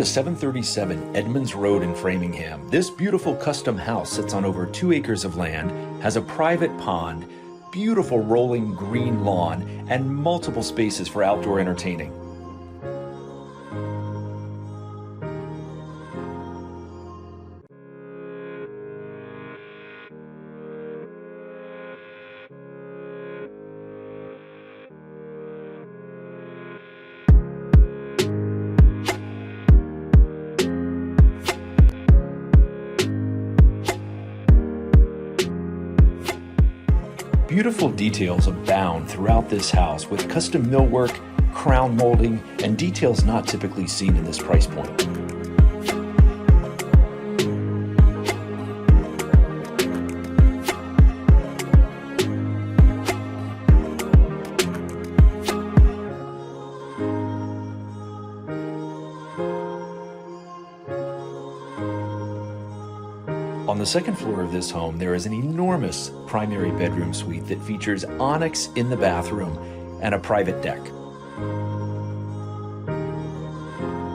737 Edmands Road in Framingham, this beautiful custom house sits on over 2 acres of land, has a private pond, beautiful rolling green lawn, and multiple spaces for outdoor entertaining. Beautiful details abound throughout this house with custom millwork, crown molding, and details not typically seen in this price point. On the second floor of this home, there is an enormous primary bedroom suite that features onyx in the bathroom and a private deck.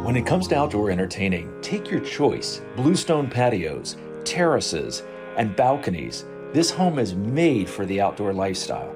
When it comes to outdoor entertaining, take your choice: bluestone patios, terraces, and balconies. This home is made for the outdoor lifestyle.